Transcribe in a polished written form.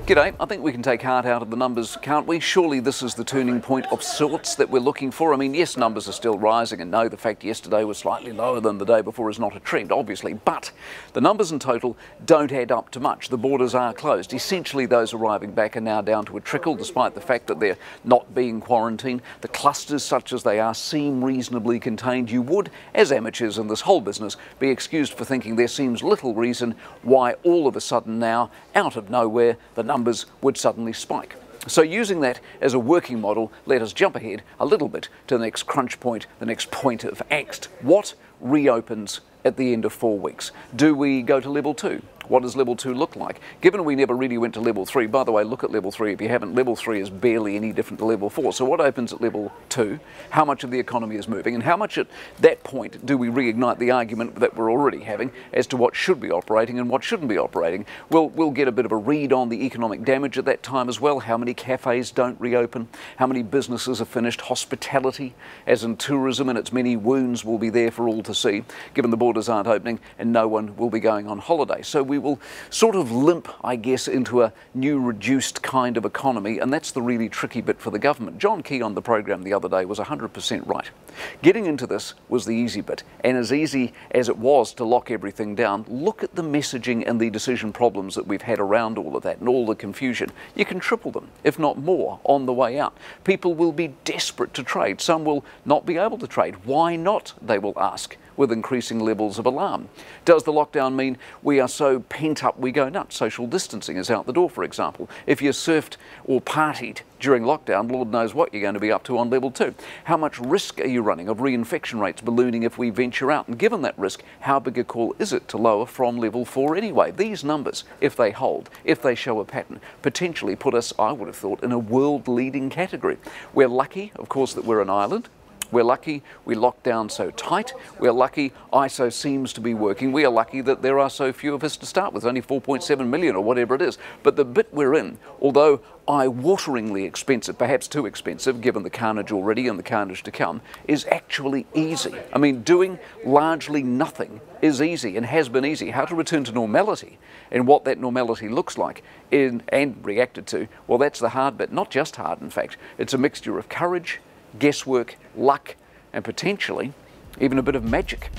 G'day, I think we can take heart out of the numbers, can't we? Surely this is the turning point of sorts that we're looking for. I mean, yes, numbers are still rising, and no, the fact yesterday was slightly lower than the day before is not a trend, obviously, but the numbers in total don't add up to much. The borders are closed. Essentially, those arriving back are now down to a trickle, despite the fact that they're not being quarantined. The clusters, such as they are, seem reasonably contained. You would, as amateurs in this whole business, be excused for thinking there seems little reason why all of a sudden now, out of nowhere, the numbers would suddenly spike. So using that as a working model, let us jump ahead a little bit to the next crunch point, the next point of angst. What reopens at the end of 4 weeks? Do we go to level 2? What does level 2 look like? Given we never really went to level 3, by the way, look at level 3 if you haven't. Level 3 is barely any different to level 4. So what opens at level 2? How much of the economy is moving? And how much at that point do we reignite the argument that we're already having as to what should be operating and what shouldn't be operating? We'll get a bit of a read on the economic damage at that time as well. How many cafes don't reopen? How many businesses are finished? Hospitality, as in tourism, and its many wounds will be there for all to see, given the borders aren't opening and no one will be going on holiday. So we will sort of limp, I guess, into a new reduced kind of economy, and that's the really tricky bit for the government. John Key on the program the other day was 100% right. Getting into this was the easy bit, and as easy as it was to lock everything down, look at the messaging and the decision problems that we've had around all of that and all the confusion. You can triple them, if not more, on the way out. People will be desperate to trade. Some will not be able to trade. Why not, they will ask, with increasing levels of alarm. Does the lockdown mean we are so pent up we go nuts? Social distancing is out the door, for example. If you surfed or partied during lockdown, Lord knows what you're going to be up to on level 2. How much risk are you running of reinfection rates ballooning if we venture out? And given that risk, how big a call is it to lower from level 4 anyway? These numbers, if they hold, if they show a pattern, potentially put us, I would have thought, in a world-leading category. We're lucky, of course, that we're an island. We're lucky we locked down so tight. We're lucky ISO seems to be working. We are lucky that there are so few of us to start with, only 4.7 million or whatever it is. But the bit we're in, although eye-wateringly expensive, perhaps too expensive given the carnage already and the carnage to come, is actually easy. I mean, doing largely nothing is easy and has been easy. How to return to normality and what that normality looks like and reacted to, well, that's the hard bit. Not just hard, in fact. It's a mixture of courage, guesswork, luck, and potentially even a bit of magic.